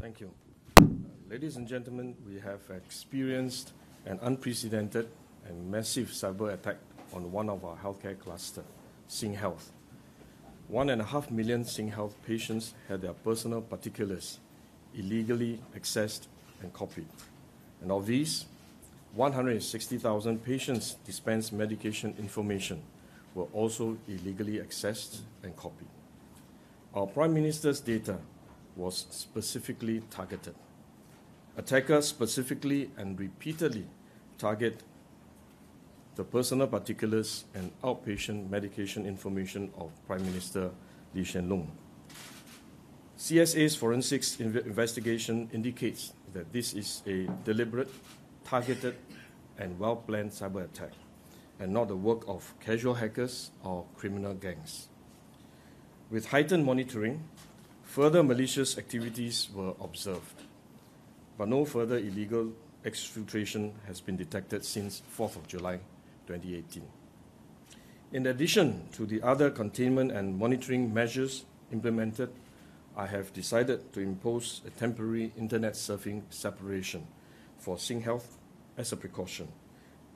Thank you. Ladies and gentlemen, we have experienced an unprecedented and massive cyber attack on one of our healthcare cluster, SingHealth. 1.5 million SingHealth patients had their personal particulars illegally accessed and copied. And of these, 160,000 patients' dispensed medication information were also illegally accessed and copied. Our Prime Minister's data was specifically targeted. Attackers specifically and repeatedly target the personal particulars and outpatient medication information of Prime Minister Lee Hsien Loong. CSA's forensics investigation indicates that this is a deliberate, targeted, and well-planned cyber attack, and not the work of casual hackers or criminal gangs. With heightened monitoring, further malicious activities were observed, but no further illegal exfiltration has been detected since 4th of July 2018. In addition to the other containment and monitoring measures implemented, I have decided to impose a temporary internet surfing separation for SingHealth as a precaution,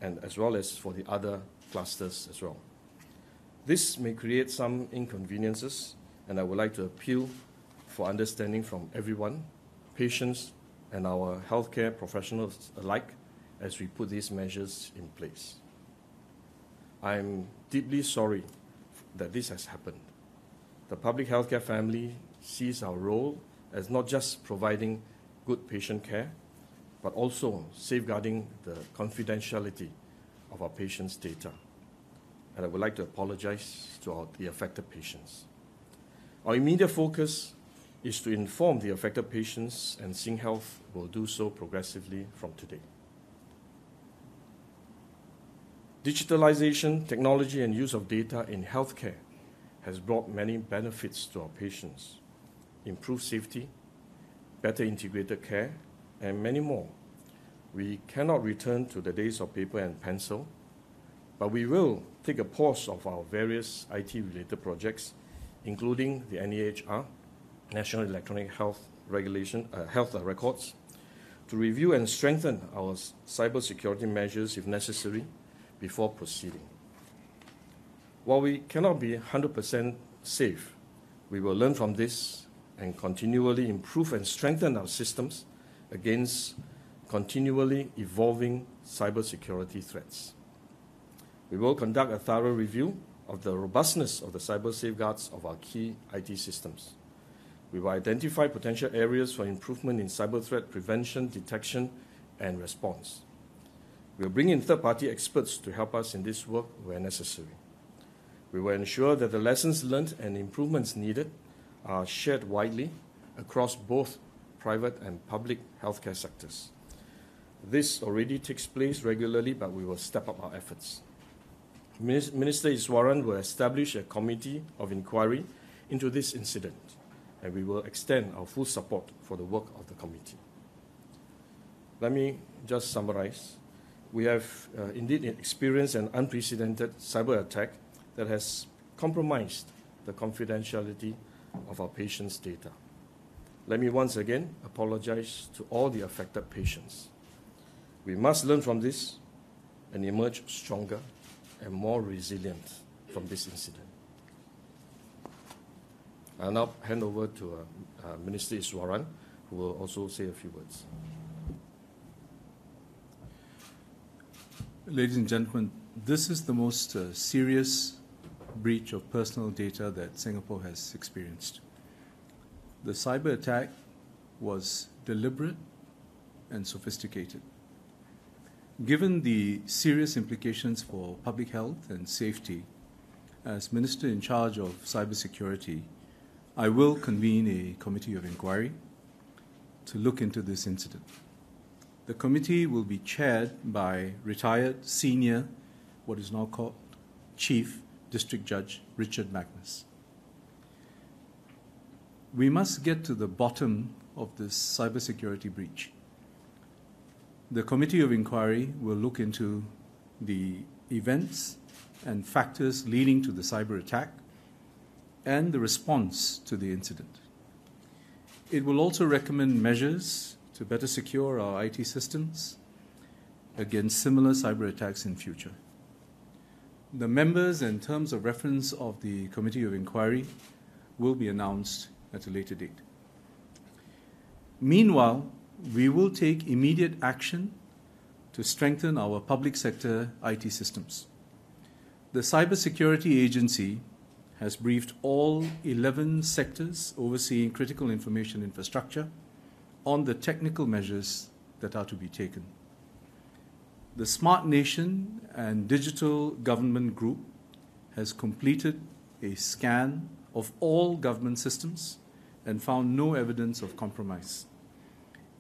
and as well as for the other clusters as well. This may create some inconveniences, and I would like to appeal for understanding from everyone, patients, and our healthcare professionals alike as we put these measures in place. I'm deeply sorry that this has happened. The public healthcare family sees our role as not just providing good patient care, but also safeguarding the confidentiality of our patients' data. And I would like to apologize to the affected patients. Our immediate focus is to inform the affected patients, and SingHealth will do so progressively from today. Digitalization, technology, and use of data in healthcare has brought many benefits to our patients: improved safety, better integrated care, and many more. We cannot return to the days of paper and pencil, but we will take a pause of our various IT-related projects, including the NEHR, National Electronic Health Records, to review and strengthen our cybersecurity measures if necessary before proceeding. While we cannot be 100% safe, we will learn from this and continually improve and strengthen our systems against continually evolving cybersecurity threats. We will conduct a thorough review of the robustness of the cyber safeguards of our key IT systems. We will identify potential areas for improvement in cyber threat prevention, detection, and response. We will bring in third-party experts to help us in this work where necessary. We will ensure that the lessons learned and improvements needed are shared widely across both private and public healthcare sectors. This already takes place regularly, but we will step up our efforts. Minister Iswaran will establish a committee of inquiry into this incident, and we will extend our full support for the work of the committee. Let me just summarize. We have indeed experienced an unprecedented cyber attack that has compromised the confidentiality of our patients' data. Let me once again apologize to all the affected patients. We must learn from this and emerge stronger and more resilient from this incident. I'll now hand over to Minister Iswaran, who will also say a few words. Ladies and gentlemen, this is the most serious breach of personal data that Singapore has experienced. The cyber attack was deliberate and sophisticated. Given the serious implications for public health and safety, as Minister in charge of cybersecurity, I will convene a committee of inquiry to look into this incident. The committee will be chaired by retired senior, what is now called Chief District Judge Richard Magnus. We must get to the bottom of this cybersecurity breach. The committee of inquiry will look into the events and factors leading to the cyber attack and the response to the incident. It will also recommend measures to better secure our IT systems against similar cyber attacks in future. The members and terms of reference of the Committee of Inquiry will be announced at a later date. Meanwhile, we will take immediate action to strengthen our public sector IT systems. The Cybersecurity Agency has briefed all 11 sectors overseeing critical information infrastructure on the technical measures that are to be taken. The Smart Nation and Digital Government Group has completed a scan of all government systems and found no evidence of compromise.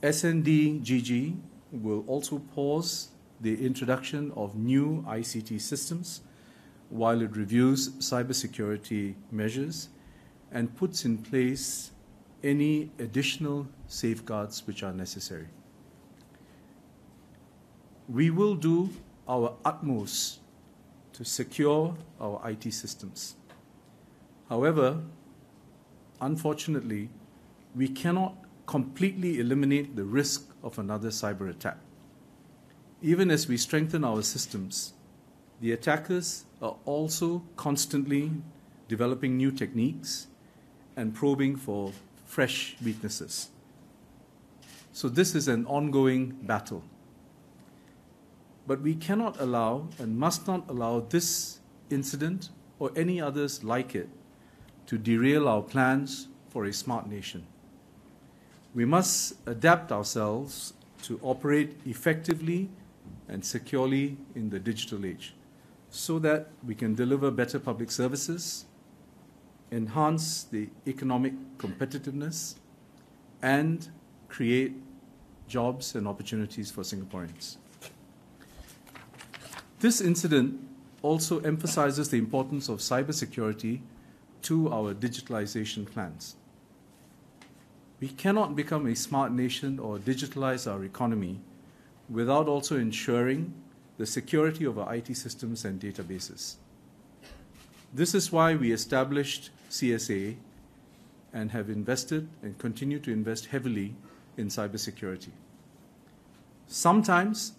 SNDGG will also pause the introduction of new ICT systems while it reviews cybersecurity measures and puts in place any additional safeguards which are necessary. We will do our utmost to secure our IT systems. However, unfortunately, we cannot completely eliminate the risk of another cyber attack. Even as we strengthen our systems, the attackers are also constantly developing new techniques and probing for fresh weaknesses. So this is an ongoing battle. But we cannot allow and must not allow this incident or any others like it to derail our plans for a smart nation. We must adapt ourselves to operate effectively and securely in the digital age so that we can deliver better public services, enhance the economic competitiveness, and create jobs and opportunities for Singaporeans. This incident also emphasizes the importance of cybersecurity to our digitalization plans. We cannot become a smart nation or digitalize our economy without also ensuring the security of our IT systems and databases. This is why we established CSA and have invested and continue to invest heavily in cybersecurity. Sometimes,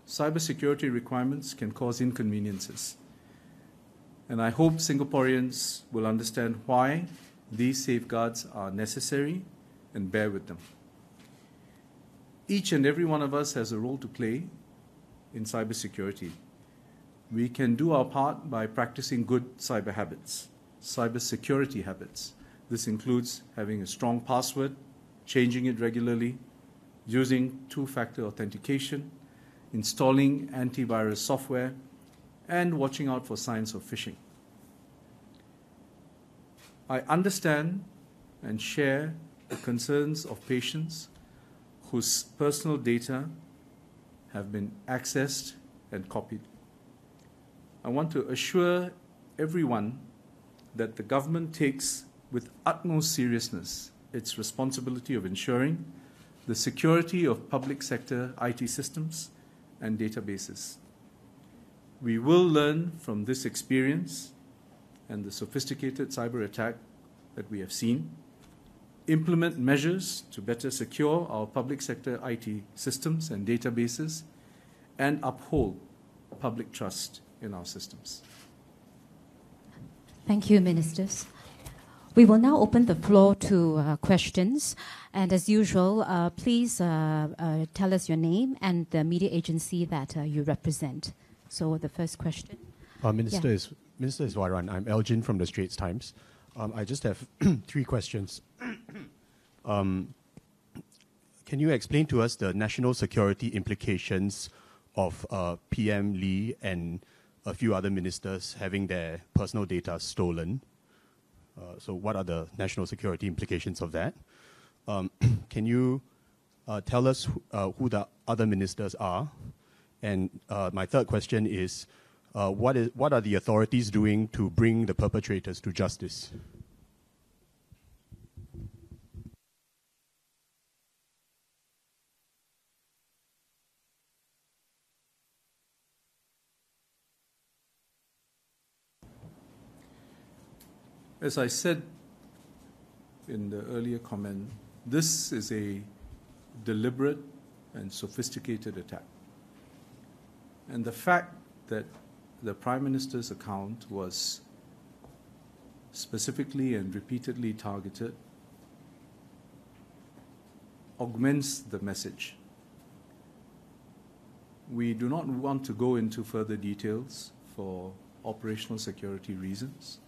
cybersecurity requirements can cause inconveniences, and I hope Singaporeans will understand why these safeguards are necessary and bear with them. Each and every one of us has a role to play in cybersecurity. We can do our part by practicing good cyber habits, cybersecurity habits. This includes having a strong password, changing it regularly, using two-factor authentication, installing antivirus software, and watching out for signs of phishing. I understand and share the concerns of patients whose personal data have been accessed and copied. I want to assure everyone that the government takes with utmost seriousness its responsibility of ensuring the security of public sector IT systems and databases. We will learn from this experience and the sophisticated cyber attack that we have seen, implement measures to better secure our public sector IT systems and databases, and uphold public trust in our systems. Thank you, Ministers. We will now open the floor to questions. And as usual, please tell us your name and the media agency that you represent. So the first question. Minister is Wairan. I'm Elgin from the Straits Times. I just have 3 questions. Can you explain to us the national security implications of PM Lee and a few other ministers having their personal data stolen? So what are the national security implications of that? Can you tell us who the other ministers are? And my third question is, what are the authorities doing to bring the perpetrators to justice? As I said in the earlier comment, This is a deliberate and sophisticated attack. And the fact that the Prime Minister's account was specifically and repeatedly targeted augments the message. We do not want to go into further details for operational security reasons,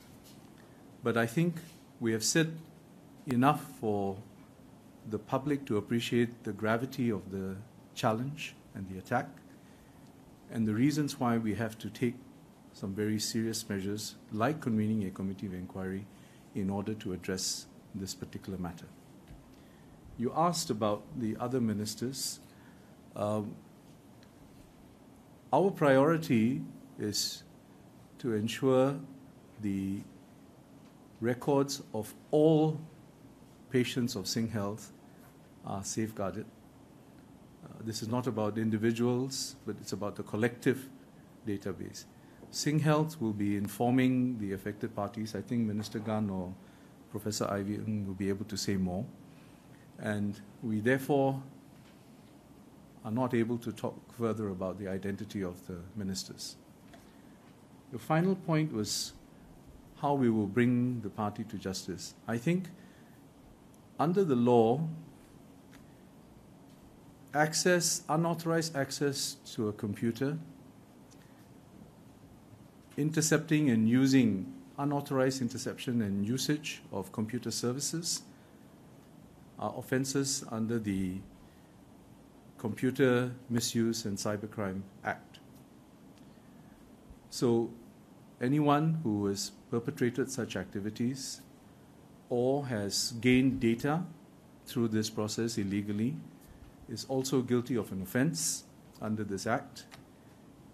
but I think we have said enough for the public to appreciate the gravity of the challenge and the attack, and the reasons why we have to take some very serious measures, like convening a committee of inquiry, in order to address this particular matter. You asked about the other ministers. Our priority is to ensure the records of all patients of Sing Health are safeguarded. This is not about individuals, but it's about the collective database. Sing Health will be informing the affected parties. I think Minister Gan or Professor Ivy Ng will be able to say more. And we therefore are not able to talk further about the identity of the ministers. The final point was how we will bring the party to justice. I think under the law, unauthorized access to a computer, intercepting and using unauthorized interception and usage of computer services are offenses under the Computer Misuse and Cybercrime Act. So anyone who has perpetrated such activities or has gained data through this process illegally is also guilty of an offense under this act.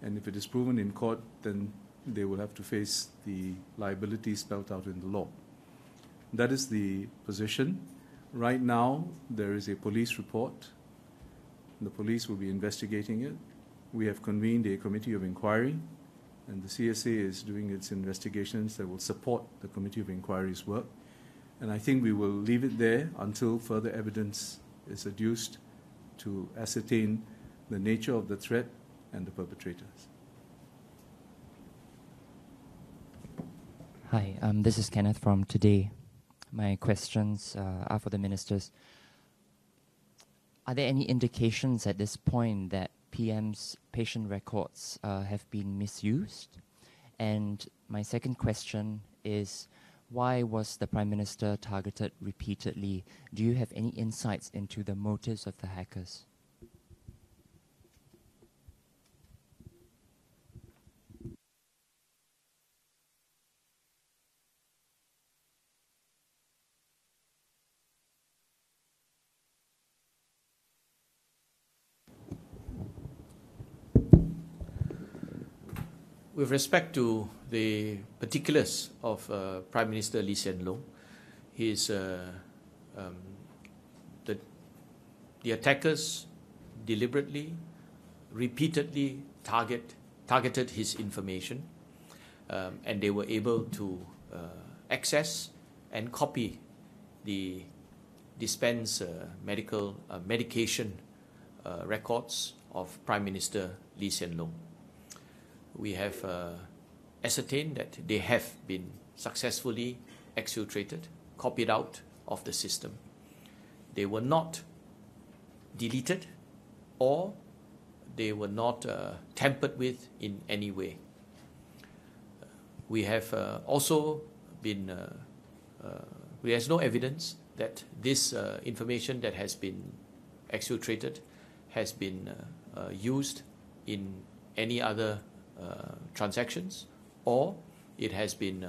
And if it is proven in court, then they will have to face the liability spelled out in the law. That is the position. Right now, there is a police report. The police will be investigating it. We have convened a committee of inquiry, and the CSA is doing its investigations that will support the committee of inquiry's work. And I think we will leave it there until further evidence is adduced to ascertain the nature of the threat and the perpetrators. Hi, this is Kenneth from Today. My questions are for the ministers. Are there any indications at this point that PM's patient records have been misused? And my second question is, why was the Prime Minister targeted repeatedly? Do you have any insights into the motives of the hackers? With respect to the particulars of Prime Minister Lee Hsien Loong, the attackers deliberately, repeatedly targeted his information, and they were able to access and copy the dispense medication records of Prime Minister Lee Hsien Loong. We have ascertained that they have been successfully exfiltrated, copied out of the system. They were not deleted or they were not tampered with in any way. We have also been, there's no evidence that this information that has been exfiltrated has been used in any other transactions, or it has been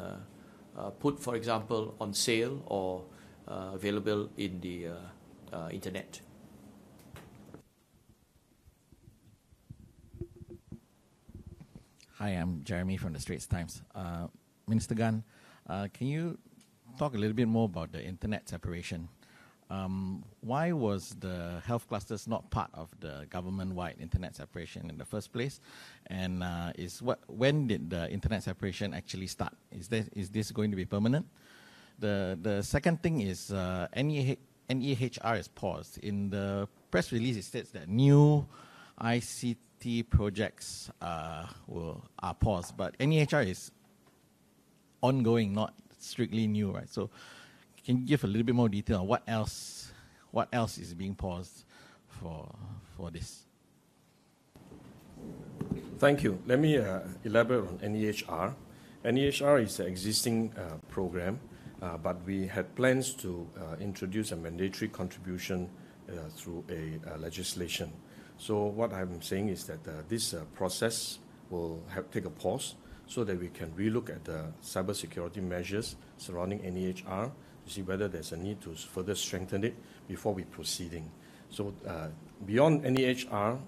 put, for example, on sale or available in the internet. Hi, I'm Jeremy from the Straits Times. Minister Gan, can you talk a little bit more about the internet separation? Why was the health clusters not part of the government-wide internet separation in the first place? And when did the internet separation actually start? Is this going to be permanent? The second thing is any NEHR is paused. In the press release, it states that new ICT projects are paused, but NEHR is ongoing, not strictly new, right? So, can you give a little bit more detail on what else is being paused for this? Thank you. Let me elaborate on NEHR. NEHR is an existing program, but we had plans to introduce a mandatory contribution through a legislation. So what I'm saying is that this process will take a pause so that we can relook at the cybersecurity measures surrounding NEHR to see whether there's a need to further strengthen it before we proceeding. So beyond NEHR,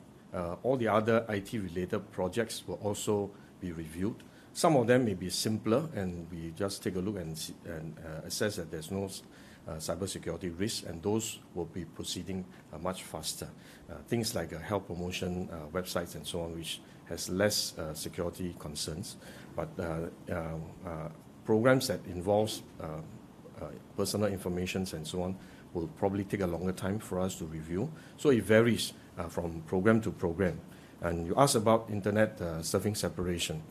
all the other IT-related projects will also be reviewed. Some of them may be simpler, and we just take a look and assess that there's no cybersecurity risk, and those will be proceeding much faster. Things like health promotion websites and so on, which has less security concerns. But programs that involves personal information and so on will probably take a longer time for us to review. So it varies from program to program. And you asked about internet serving separation.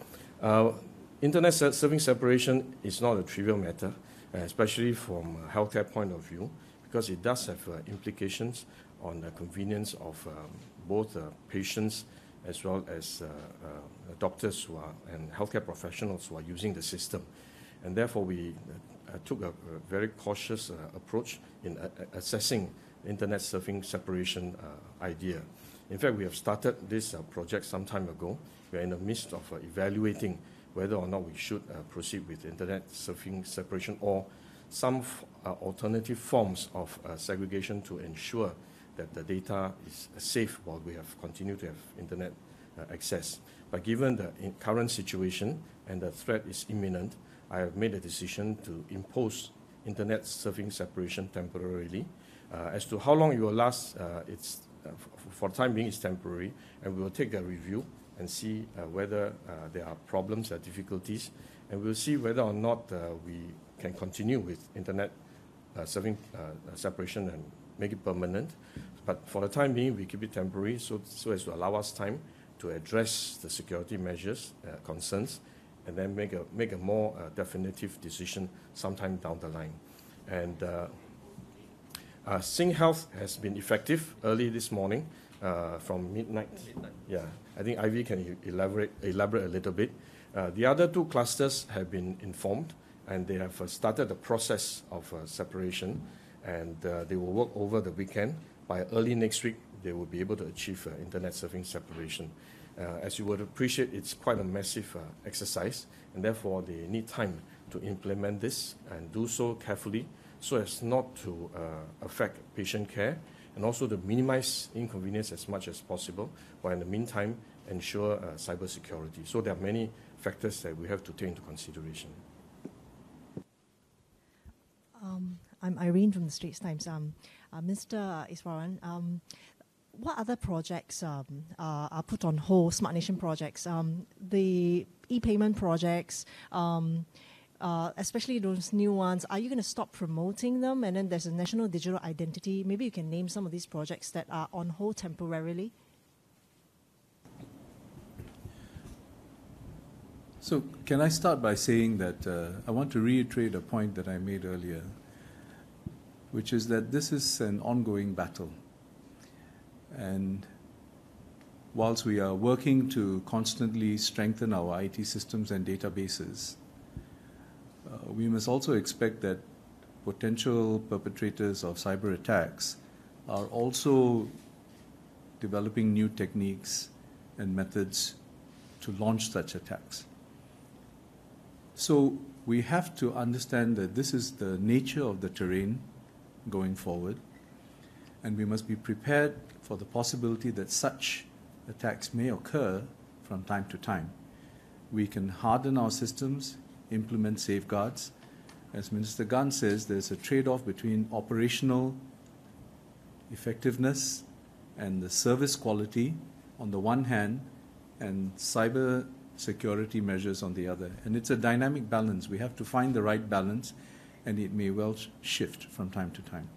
Internet serving separation is not a trivial matter, especially from a healthcare point of view, because it does have implications on the convenience of both patients as well as doctors and healthcare professionals who are using the system. And therefore, we took a very cautious approach in assessing internet serving separation idea. In fact, we have started this project some time ago. We are in the midst of evaluating whether or not we should proceed with internet serving separation or some alternative forms of segregation to ensure that the data is safe while we have continued to have internet access. But given the current situation and the threat is imminent, I have made a decision to impose internet serving separation temporarily. As to how long it will last, for the time being, it's temporary, and we will take a review and see whether there are problems or difficulties, and we'll see whether or not we can continue with internet serving separation and make it permanent. But for the time being, we keep it temporary so as to allow us time to address the security measures concerns, and then make a more definitive decision sometime down the line. And Sing Health has been effective early this morning from midnight. Yeah, I think Ivy can elaborate a little bit. The other two clusters have been informed, and they have started the process of separation, and they will work over the weekend. By early next week, they will be able to achieve internet serving separation. As you would appreciate, it's quite a massive exercise, and therefore they need time to implement this and do so carefully so as not to affect patient care and also to minimize inconvenience as much as possible, while in the meantime ensure cybersecurity. So there are many factors that we have to take into consideration. I'm Irene from the Straits Times. Mr. Iswaran, what other projects are put on hold, Smart Nation projects? The e-payment projects, especially those new ones, are you going to stop promoting them? And then there's a national digital identity. Maybe you can name some of these projects that are on hold temporarily. So can I start by saying that I want to reiterate a point that I made earlier, which is that this is an ongoing battle. And whilst we are working to constantly strengthen our IT systems and databases, we must also expect that potential perpetrators of cyber attacks are also developing new techniques and methods to launch such attacks. So we have to understand that this is the nature of the terrain going forward, and we must be prepared for the possibility that such attacks may occur from time to time. We can harden our systems, implement safeguards. As Minister Gan says, there's a trade-off between operational effectiveness and the service quality on the one hand and cyber security measures on the other. And it's a dynamic balance. We have to find the right balance, and it may well shift from time to time.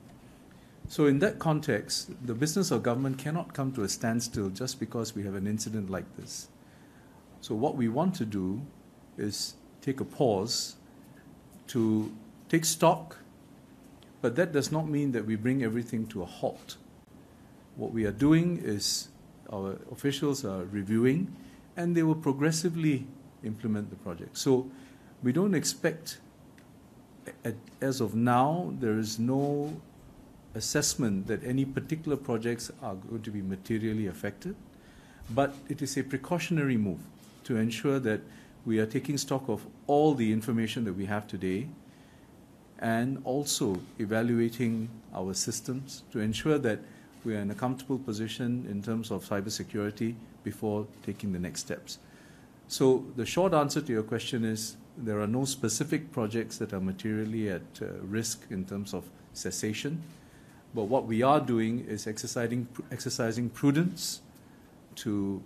So in that context, the business of government cannot come to a standstill just because we have an incident like this. So what we want to do is take a pause to take stock, but that does not mean that we bring everything to a halt. What we are doing is our officials are reviewing, and they will progressively implement the project. So we don't expect, as of now, there is no assessment that any particular projects are going to be materially affected, but it is a precautionary move to ensure that we are taking stock of all the information that we have today and also evaluating our systems to ensure that we are in a comfortable position in terms of cybersecurity before taking the next steps. So the short answer to your question is there are no specific projects that are materially at risk in terms of cessation. But what we are doing is exercising prudence to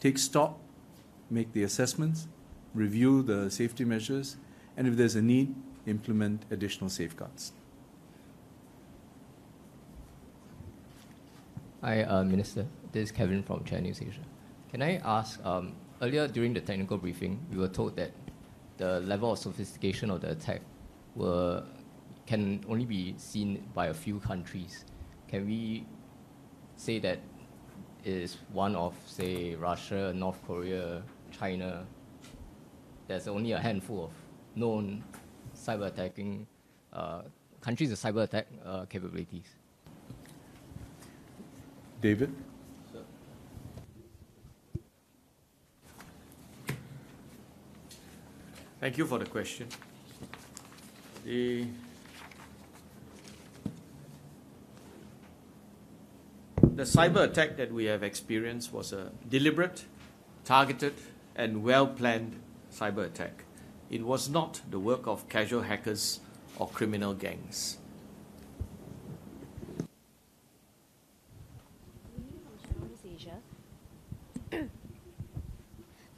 take stock, make the assessments, review the safety measures, and if there's a need, implement additional safeguards. Hi, Minister. This is Kevin from China News Asia. Can I ask, earlier during the technical briefing, we were told that the level of sophistication of the attack can only be seen by a few countries. Can we say that it is one of, say, Russia, North Korea, China? There's only a handful of known cyber attacking countries with cyber attack capabilities. David? Thank you for the question. The cyber attack that we have experienced was a deliberate, targeted, and well-planned cyber attack. It was not the work of casual hackers or criminal gangs.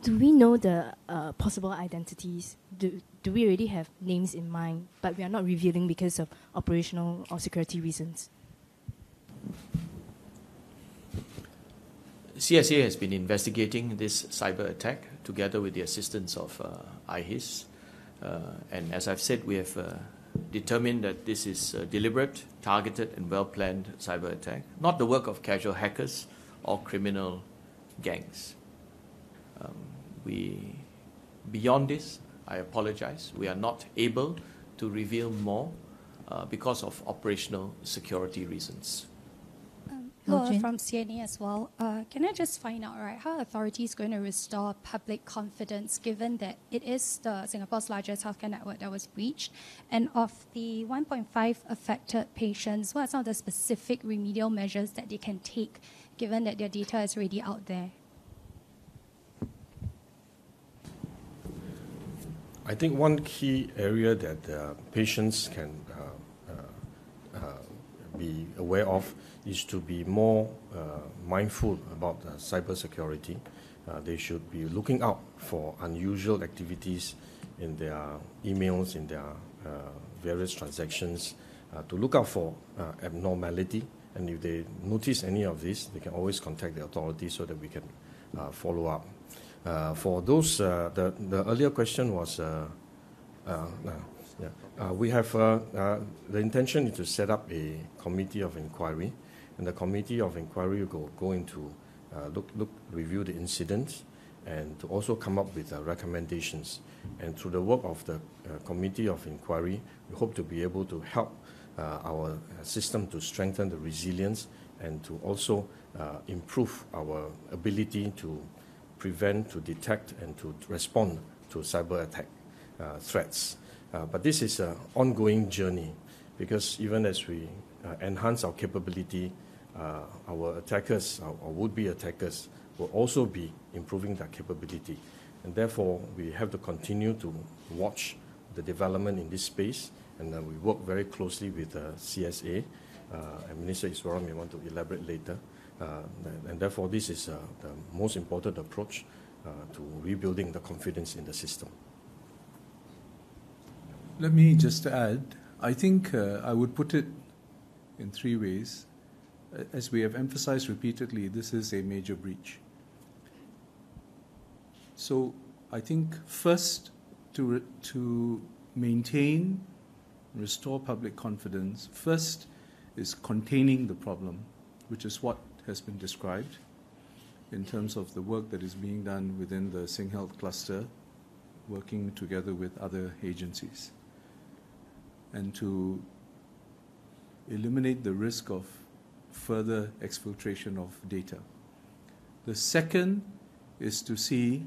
Do we know the possible identities? Do we already have names in mind, but we are not revealing because of operational or security reasons? CSA has been investigating this cyber attack together with the assistance of IHIS. And as I've said, we have determined that this is a deliberate, targeted, and well-planned cyber attack, not the work of casual hackers or criminal gangs. Beyond this, I apologize, we are not able to reveal more because of operational security reasons. Laura from CNA as well. Can I just find out, right, how authorities going to restore public confidence given that it is Singapore's largest healthcare network that was breached? And of the 1.5 affected patients, what are some of the specific remedial measures that they can take given that their data is already out there? I think one key area that patients can be aware of is to be more mindful about cybersecurity. They should be looking out for unusual activities in their emails, in their various transactions, to look out for abnormality. And if they notice any of this, they can always contact the authorities so that we can follow up. For those, the earlier question was, we have the intention is to set up a committee of inquiry, and the committee of inquiry will go into review the incidents, and to also come up with recommendations. And through the work of the committee of inquiry, we hope to be able to help our system to strengthen the resilience and to also improve our ability to prevent, to detect, and to respond to cyber attack threats. But this is an ongoing journey, because even as we enhance our capability, our attackers, our would-be attackers, will also be improving their capability. And therefore, we have to continue to watch the development in this space, and we work very closely with CSA, and Minister Iswaran may want to elaborate later. And therefore, this is the most important approach to rebuilding the confidence in the system. Let me just add, I think I would put it in three ways. As we have emphasized repeatedly, this is a major breach. So I think first, to maintain, restore public confidence, first is containing the problem, which is what has been described in terms of the work that is being done within the SingHealth cluster, working together with other agencies, and to eliminate the risk of further exfiltration of data. The second is to see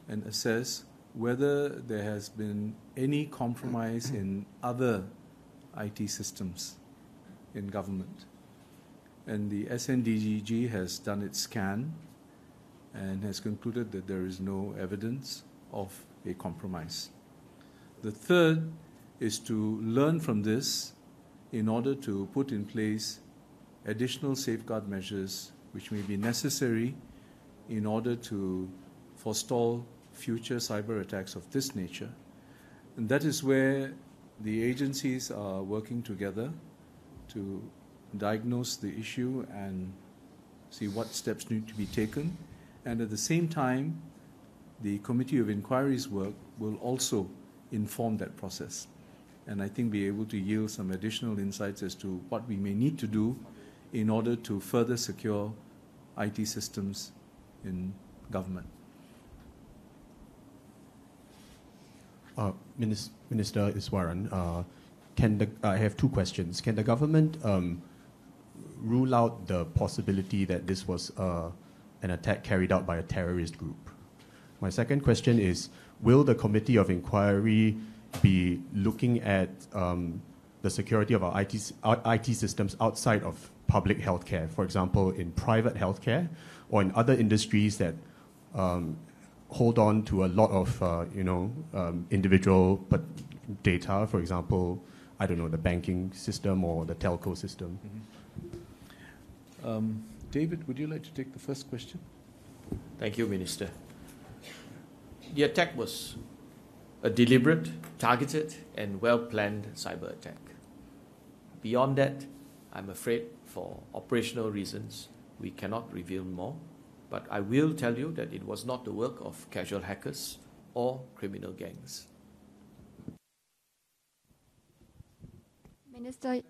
and assess whether there has been any compromise in other IT systems in government. And the SNDGG has done its scan and has concluded that there is no evidence of a compromise. The third is to learn from this in order to put in place additional safeguard measures which may be necessary in order to forestall future cyber attacks of this nature. And that is where the agencies are working together to diagnose the issue and see what steps need to be taken. And at the same time, the Committee of Inquiry's work will also inform that process, and I think be able to yield some additional insights as to what we may need to do in order to further secure IT systems in government. Minister Iswaran, I have two questions. Can the government rule out the possibility that this was an attack carried out by a terrorist group? My second question is, will the Committee of Inquiry be looking at the security of our IT systems outside of public healthcare, for example, in private healthcare or in other industries that hold on to a lot of individual data, for example, I don't know, the banking system or the telco system? Mm-hmm. David, would you like to take the first question? Thank you, Minister. The attack was a deliberate, targeted, and well-planned cyber attack. Beyond that, I'm afraid for operational reasons, we cannot reveal more, but I will tell you that it was not the work of casual hackers or criminal gangs. Minister,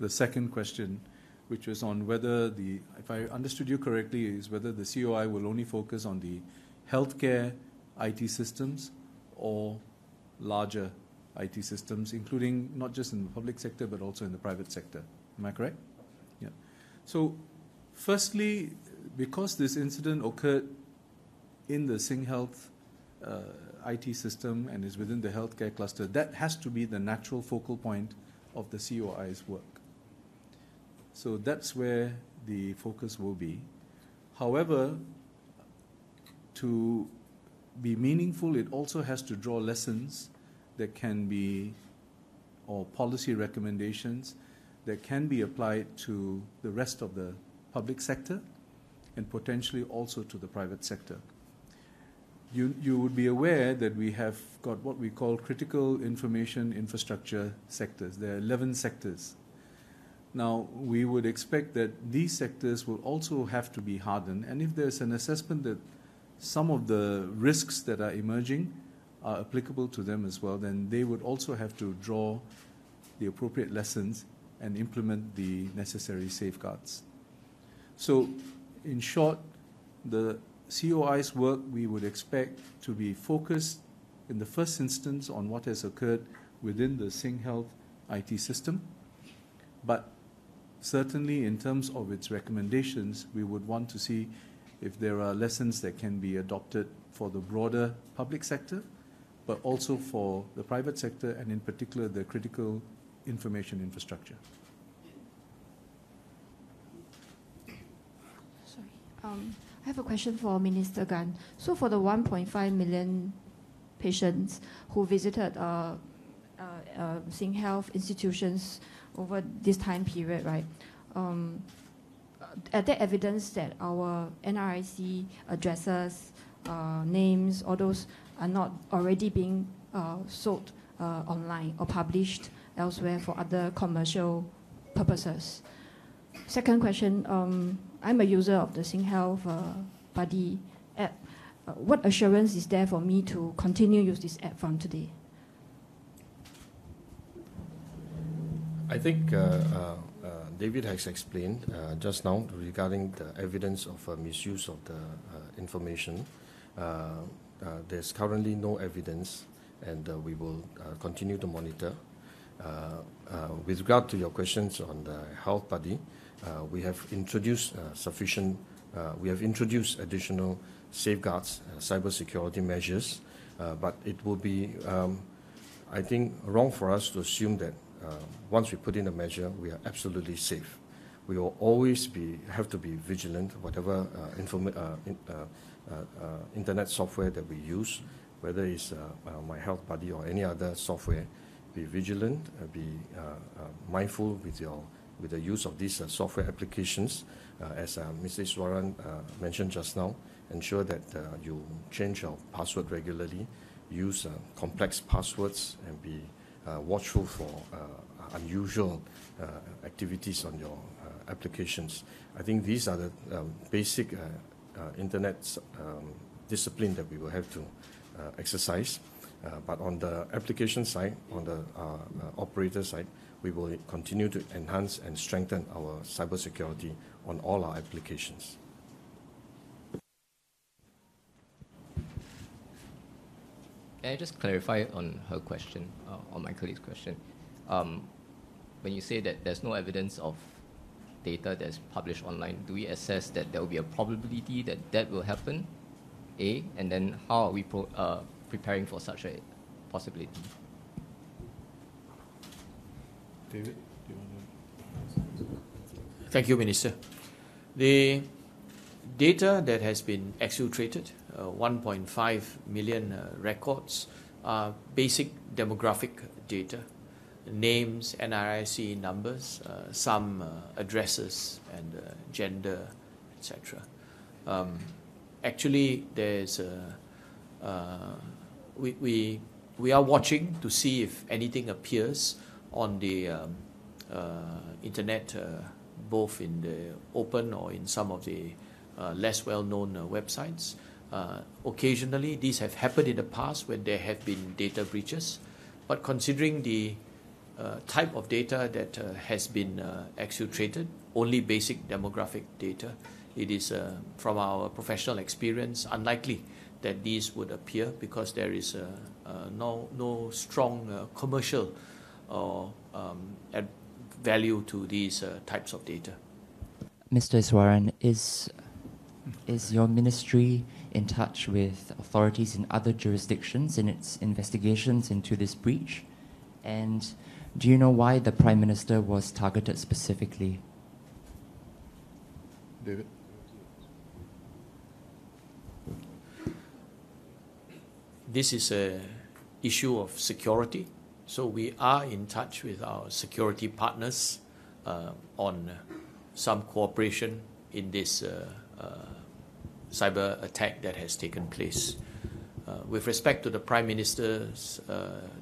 the second question, which was on whether if I understood you correctly, is whether the COI will only focus on the healthcare IT systems or larger IT systems, including not just in the public sector, but also in the private sector. Am I correct? Yeah. So, firstly, because this incident occurred in the SingHealth IT system and is within the healthcare cluster, that has to be the natural focal point of the COI's work. So that's where the focus will be. However, to be meaningful, it also has to draw lessons that can be, or policy recommendations that can be applied to the rest of the public sector and potentially also to the private sector. You would be aware that we have got what we call critical information infrastructure sectors. There are 11 sectors. Now, we would expect that these sectors will also have to be hardened, and if there's an assessment that some of the risks that are emerging are applicable to them as well, then they would also have to draw the appropriate lessons and implement the necessary safeguards. So, in short, the COI's work we would expect to be focused in the first instance on what has occurred within the SingHealth IT system, but certainly in terms of its recommendations, we would want to see if there are lessons that can be adopted for the broader public sector, but also for the private sector and in particular the critical information infrastructure. Sorry. I have a question for Minister Gan. So for the 1.5 million patients who visited SingHealth institutions over this time period, right? Are there evidence that our NRIC addresses, names, all those are not already being sold online or published elsewhere for other commercial purposes? Second question, I'm a user of the SingHealth Buddy app. What assurance is there for me to continue use this app from today? I think David has explained just now regarding the evidence of misuse of the information. There's currently no evidence, and we will continue to monitor. With regard to your questions on the Health Buddy, we have introduced additional safeguards, cybersecurity measures, but it will be, I think, wrong for us to assume that once we put in a measure, we are absolutely safe. We will always have to be vigilant, whatever internet software that we use, whether it's My Health Buddy or any other software. Be vigilant, be mindful with the use of these software applications. As Mr. Iswaran mentioned just now, ensure that you change your password regularly, use complex passwords, and be watchful for unusual activities on your applications. I think these are the basic internet discipline that we will have to exercise. But on the application side, on the operator side, we will continue to enhance and strengthen our cybersecurity on all our applications. Can I just clarify on her question, on my colleague's question? When you say that there's no evidence of data that's published online, do we assess that there will be a probability that that will happen? A, and then how are we preparing for such a possibility? David, do you want to? Thank you, Minister. The data that has been exfiltrated, 1.5 million records, are basic demographic data, names, NRIC numbers, some addresses and gender, etc. Actually, there's we are watching to see if anything appears on the internet, both in the open or in some of the less well-known websites. Occasionally, these have happened in the past when there have been data breaches, but considering the type of data that has been exfiltrated, only basic demographic data, it is, from our professional experience, unlikely that these would appear because there is no strong commercial or value to these types of data. Mr. Iswaran, is your ministry in touch with authorities in other jurisdictions in its investigations into this breach? And do you know why the Prime Minister was targeted specifically? David? This is an issue of security, so we are in touch with our security partners on some cooperation in this cyber attack that has taken place. With respect to the Prime Minister's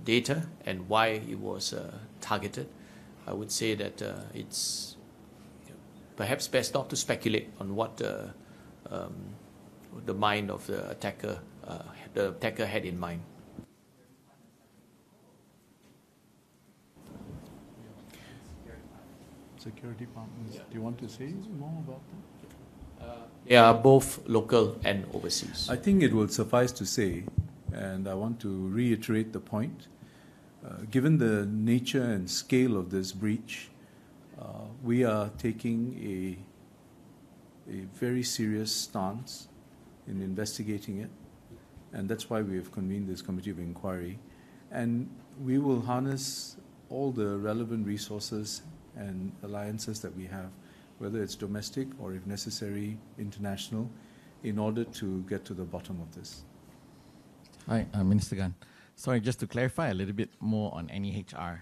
data and why it was targeted, I would say that it's perhaps best not to speculate on what the mind of the attacker had in mind. Security partners, do you want to say more about that? They are both local and overseas. I think it will suffice to say, and I want to reiterate the point, given the nature and scale of this breach, we are taking a very serious stance in investigating it, and that's why we have convened this committee of inquiry. And we will harness all the relevant resources and alliances that we have, whether it's domestic or, if necessary, international, in order to get to the bottom of this. Hi, Minister Gan. Sorry, just to clarify a little bit more on NEHR.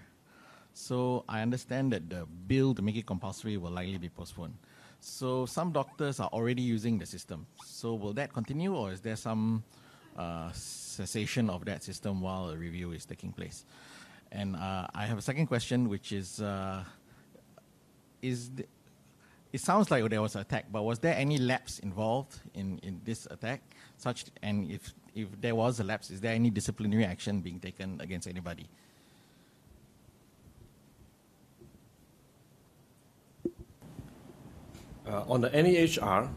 So I understand that the bill to make it compulsory will likely be postponed. So some doctors are already using the system. So will that continue, or is there some cessation of that system while a review is taking place? And I have a second question, which is it sounds like there was an attack, but was there any lapse involved in this attack? And if there was a lapse, is there any disciplinary action being taken against anybody? On the NEHR,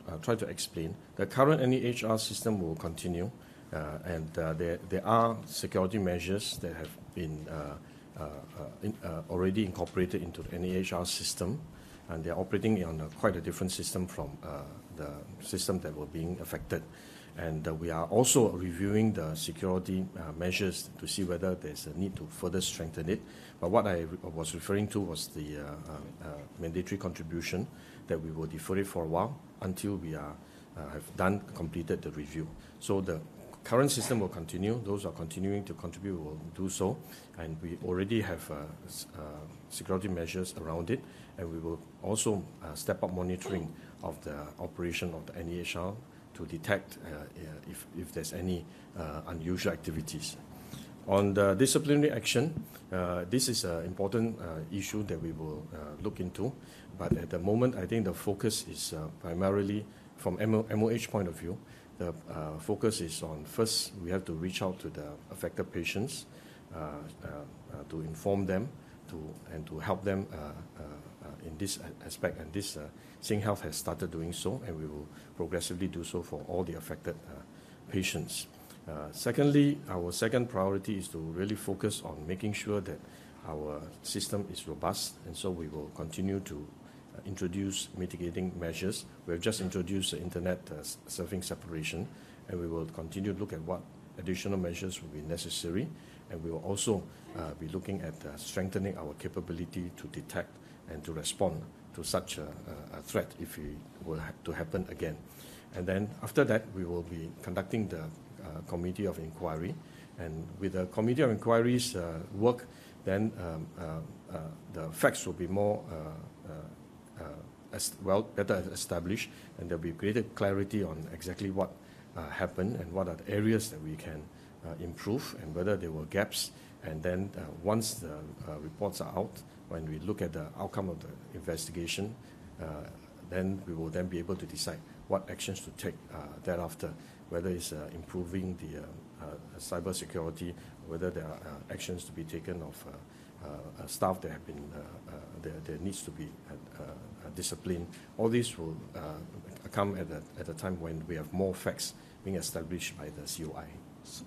I'll try to explain. The current NEHR system will continue, and there are security measures that have been already incorporated into the NEHR system, and they're operating on quite a different system from the system that were being affected. And we are also reviewing the security measures to see whether there's a need to further strengthen it. But what I was referring to was the mandatory contribution, that we will defer it for a while until we have completed the review. So the current system will continue. Those who are continuing to contribute will do so, and we already have security measures around it, and we will also step up monitoring of the operation of the NEHR to detect if there's any unusual activities. On the disciplinary action, this is an important issue that we will look into, but at the moment I think the focus is primarily from MOH point of view. The focus is on, first, we have to reach out to the affected patients to inform them and to help them in this aspect. And this SingHealth has started doing so, and we will progressively do so for all the affected patients. Secondly, our second priority is to really focus on making sure that our system is robust, and so we will continue to introduce mitigating measures. We have just introduced the internet surfing separation, and we will continue to look at what additional measures will be necessary, and we will also be looking at strengthening our capability to detect and to respond to such a threat if it were to happen again. And then after that, we will be conducting the committee of inquiry, and with the committee of inquiry's work, then the facts will be more better established, and there'll be greater clarity on exactly what happened and what are the areas that we can improve and whether there were gaps. And then once the reports are out, when we look at the outcome of the investigation, then we will then be able to decide what actions to take thereafter, whether it's improving the cyber security, whether there are actions to be taken of staff that have been, there needs to be discipline. All these will come at a time when we have more facts being established by the COI.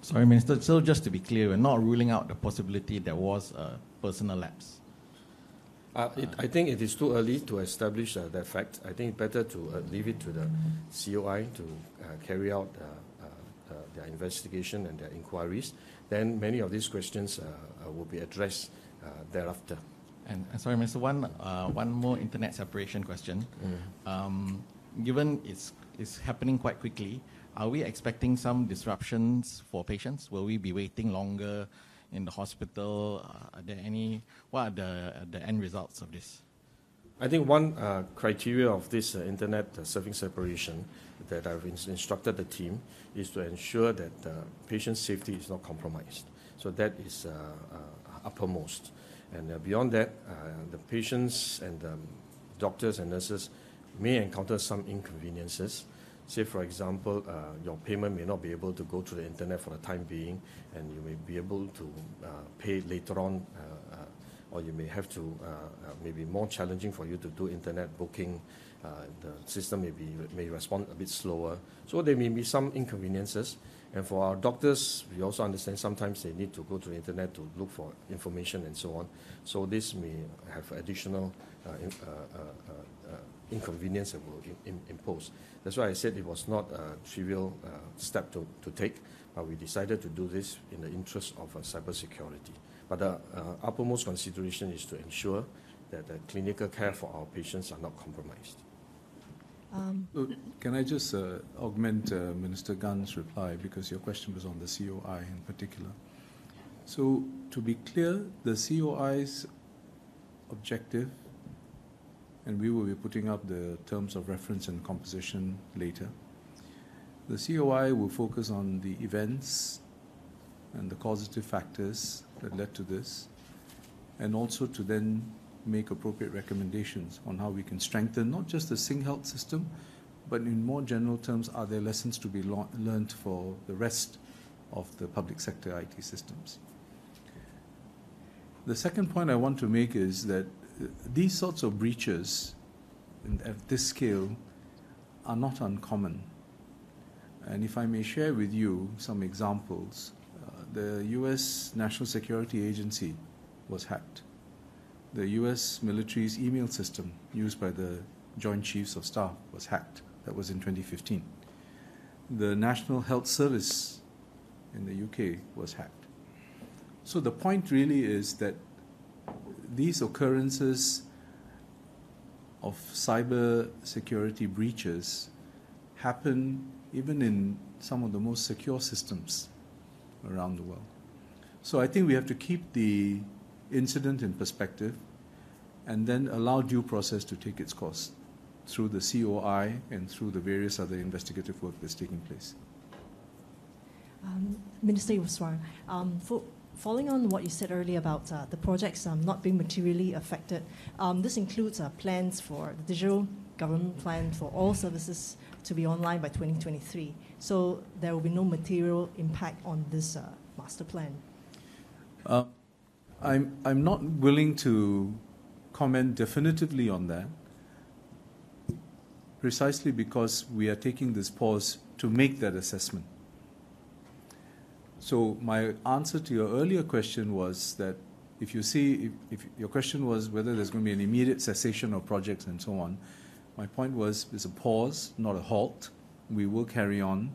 Sorry, Minister, so just to be clear, we're not ruling out the possibility there was a personal lapse. I think it is too early to establish that fact. I think it's better to leave it to the COI to carry out their investigation and their inquiries. Then many of these questions will be addressed thereafter. And sorry, Minister, one more internet separation question. Given it's happening quite quickly, are we expecting some disruptions for patients? Will we be waiting longer in the hospital? What are the end results of this? I think one criteria of this internet surfing separation that I've instructed the team is to ensure that the patient safety is not compromised. So that is uppermost. And beyond that, the patients and the doctors and nurses may encounter some inconveniences. Say, for example, your payment may not be able to go to the internet for the time being, and you may be able to pay later on, or you may have to, may be more challenging for you to do internet booking. The system may respond a bit slower. So there may be some inconveniences. And for our doctors, we also understand sometimes they need to go to the internet to look for information and so on. So this may have additional inconvenience that will impose. That's why I said it was not a trivial step to take, but we decided to do this in the interest of cybersecurity. But the uppermost consideration is to ensure that the clinical care for our patients are not compromised. Can I just augment Minister Gun's reply, because your question was on the COI in particular. So to be clear, the COI's objective, and we will be putting up the terms of reference and composition later, the COI will focus on the events and the causative factors that led to this, and also to then make appropriate recommendations on how we can strengthen not just the SingHealth system, but in more general terms, are there lessons to be learned for the rest of the public sector IT systems? The second point I want to make is that these sorts of breaches at this scale are not uncommon. And if I may share with you some examples, the US National Security Agency was hacked. The US military's email system used by the Joint Chiefs of Staff was hacked. That was in 2015. The National Health Service in the UK was hacked. So the point really is that these occurrences of cyber security breaches happen even in some of the most secure systems around the world. So I think we have to keep the incident in perspective and then allow due process to take its course through the COI and through the various other investigative work that's taking place. Minister Iswaran, following on what you said earlier about the projects not being materially affected, this includes plans for the digital government plan for all services to be online by 2023. So there will be no material impact on this master plan. I'm not willing to comment definitively on that, precisely because we are taking this pause to make that assessment. So my answer to your earlier question was that if you see, if your question was whether there's going to be an immediate cessation of projects and so on, my point was it's a pause, not a halt. We will carry on.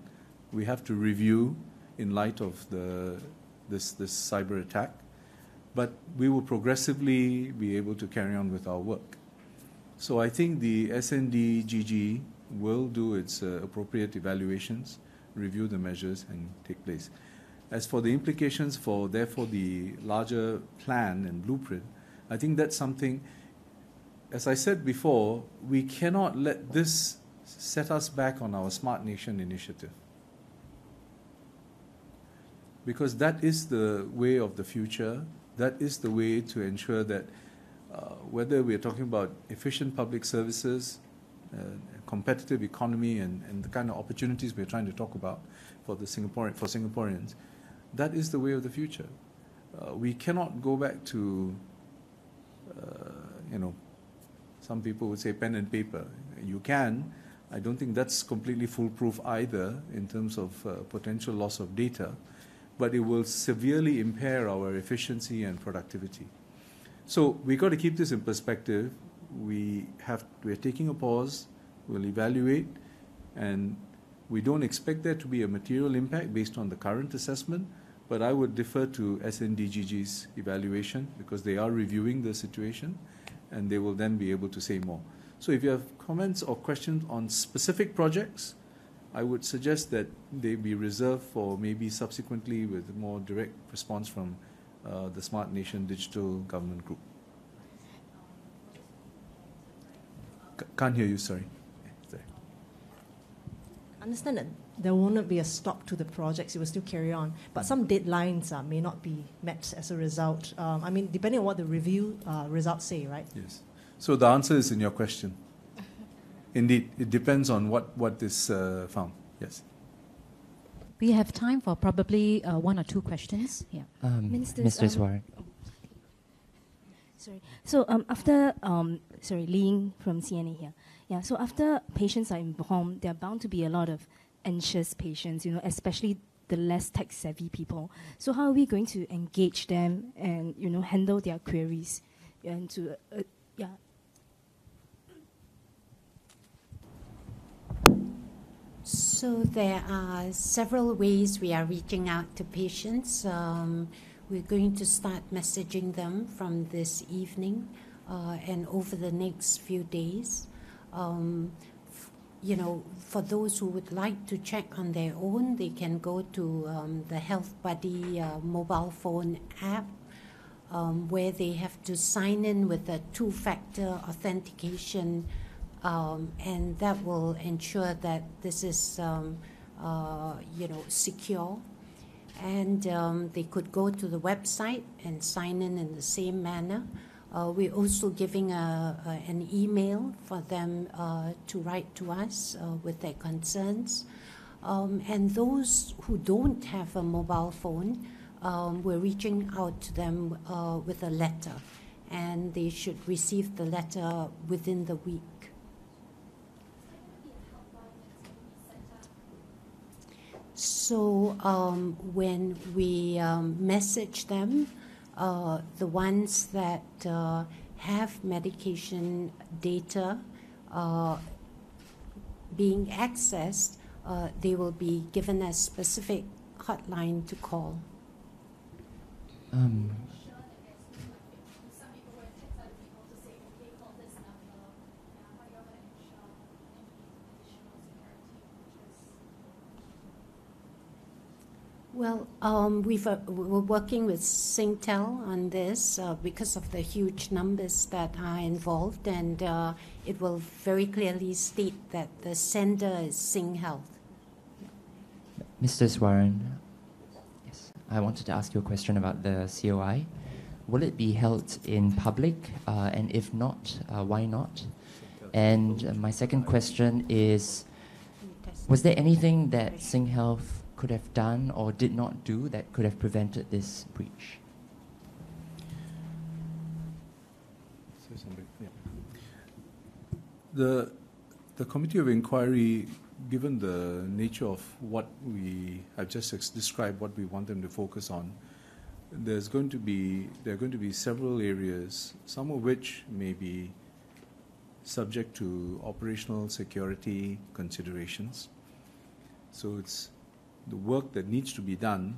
We have to review in light of this cyber attack, but we will progressively be able to carry on with our work. So I think the SNDGG will do its appropriate evaluations, review the measures, and take place. As for the implications for, therefore, the larger plan and blueprint, I think that's something, as I said before, we cannot let this set us back on our Smart Nation initiative. Because that is the way of the future. That is the way to ensure that whether we're talking about efficient public services, competitive economy, and the kind of opportunities we're trying to talk about for Singaporeans, that is the way of the future. We cannot go back to, some people would say pen and paper. You can. I don't think that's completely foolproof either in terms of potential loss of data, but it will severely impair our efficiency and productivity. So we've got to keep this in perspective. We're taking a pause, we'll evaluate, and we don't expect there to be a material impact based on the current assessment, but I would defer to SNDGG's evaluation because they are reviewing the situation and they will then be able to say more. So if you have comments or questions on specific projects, I would suggest that they be reserved for maybe subsequently with more direct response from the Smart Nation Digital Government Group. Can't hear you, sorry. I understand that there will not be a stop to the projects, it will still carry on, but some deadlines may not be met as a result. I mean, depending on what the review results say, right? Yes. So the answer is in your question. Indeed, it depends on what is found. Yes. We have time for probably one or two questions. Yeah. Mr. Iswaran. Sorry. So after, Ling from CNA here. Yeah. So after patients are informed, there are bound to be a lot of anxious patients, especially the less tech-savvy people. So how are we going to engage them and, handle their queries and to, So there are several ways we are reaching out to patients. We're going to start messaging them from this evening and over the next few days. For those who would like to check on their own, they can go to the Health Buddy mobile phone app where they have to sign in with a two-factor authentication, and that will ensure that this is, secure. and they could go to the website and sign in the same manner. We're also giving an email for them to write to us with their concerns. And those who don't have a mobile phone, we're reaching out to them with a letter, and they should receive the letter within the week. So when we message them, the ones that have medication data being accessed, they will be given a specific hotline to call. Well, we're working with Singtel on this because of the huge numbers that are involved, and it will very clearly state that the sender is SingHealth. Mr. Iswaran, yes, I wanted to ask you a question about the COI. Will it be held in public, and if not, why not? And my second question is, was there anything that SingHealth could have done or did not do that could have prevented this breach? The committee of inquiry, given the nature of what I've just described, what we want them to focus on, there are going to be several areas, some of which may be subject to operational security considerations. So it's the work that needs to be done,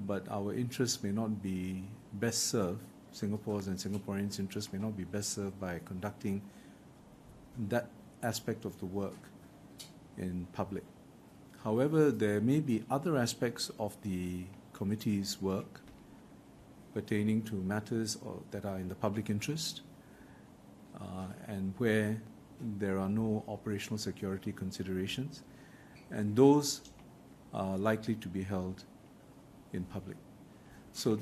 but our interests may not be best served, Singapore's and Singaporeans' interests may not be best served by conducting that aspect of the work in public. However, there may be other aspects of the committee's work pertaining to matters that are in the public interest and where there are no operational security considerations, and those are likely to be held in public. So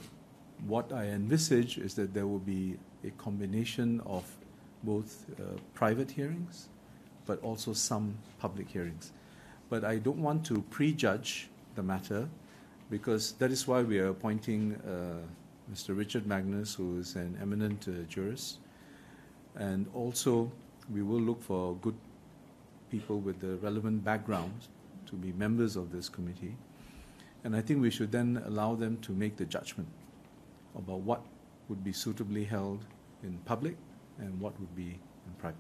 what I envisage is that there will be a combination of both private hearings but also some public hearings. But I don't want to prejudge the matter, because that is why we are appointing Mr. Richard Magnus, who is an eminent jurist, and also we will look for good people with the relevant backgrounds to be members of this committee. And I think we should then allow them to make the judgment about what would be suitably held in public and what would be in private.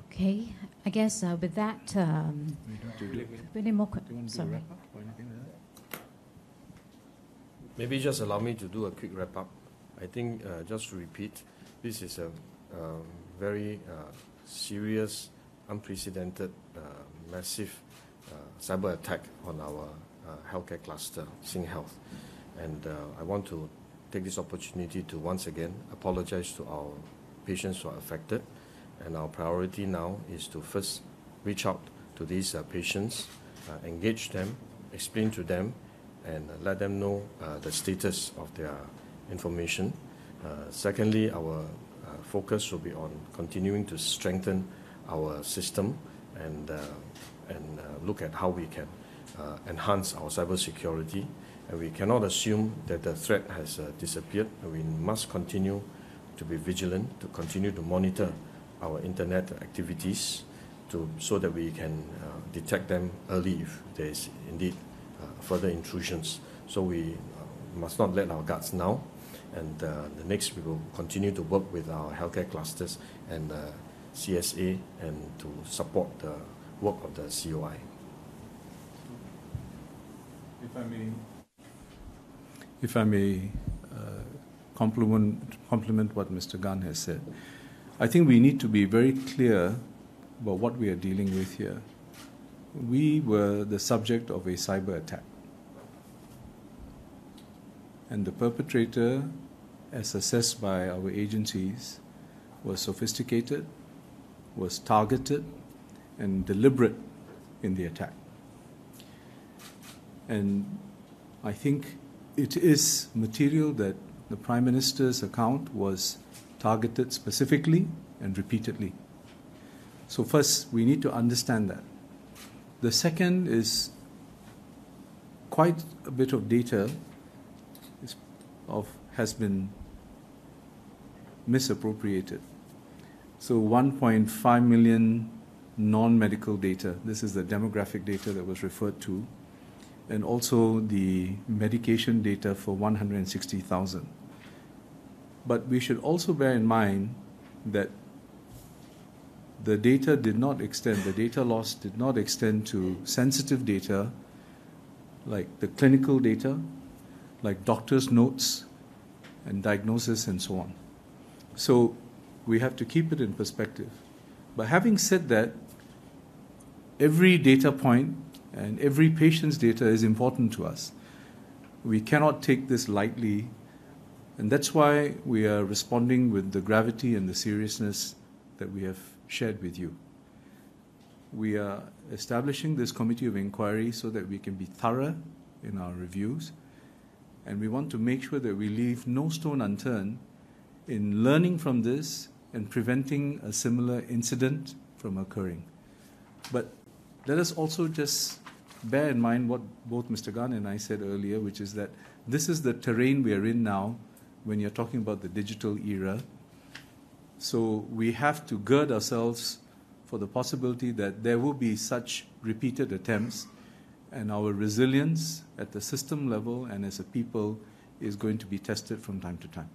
Okay, I guess with that, any more questions? Sorry. Maybe just allow me to do a quick wrap up. I think just to repeat, this is a very serious, unprecedented, massive cyber attack on our healthcare cluster, SingHealth. And I want to take this opportunity to once again apologize to our patients who are affected. And our priority now is to first reach out to these patients, engage them, explain to them, and let them know the status of their information. Secondly, our focus will be on continuing to strengthen our system and look at how we can enhance our cybersecurity. And we cannot assume that the threat has disappeared. We must continue to be vigilant, to continue to monitor our internet activities so that we can detect them early if there is indeed further intrusions. So we must not let our guards down. And the next, we will continue to work with our healthcare clusters and CSA and to support the work of the COI. If I may compliment what Mr. Gan has said, I think we need to be very clear about what we are dealing with here. We were the subject of a cyber attack. And the perpetrator, as assessed by our agencies, was sophisticated, was targeted, and deliberate in the attack. And I think it is material that the Prime Minister's account was targeted specifically and repeatedly. So first, we need to understand that. The second is quite a bit of data has been misappropriated. So 1.5 million non-medical data. This is the demographic data that was referred to. And also the medication data for 160,000. But we should also bear in mind that the data did not extend, the data loss did not extend to sensitive data like the clinical data, like doctors' notes and diagnosis and so on. So we have to keep it in perspective. But having said that, every data point and every patient's data is important to us. We cannot take this lightly, and that's why we are responding with the gravity and the seriousness that we have shared with you. We are establishing this committee of inquiry so that we can be thorough in our reviews, and we want to make sure that we leave no stone unturned in learning from this and preventing a similar incident from occurring. But let us also just bear in mind what both Mr. Gan and I said earlier, which is that this is the terrain we are in now when you're talking about the digital era. So we have to gird ourselves for the possibility that there will be such repeated attempts, and our resilience at the system level and as a people is going to be tested from time to time.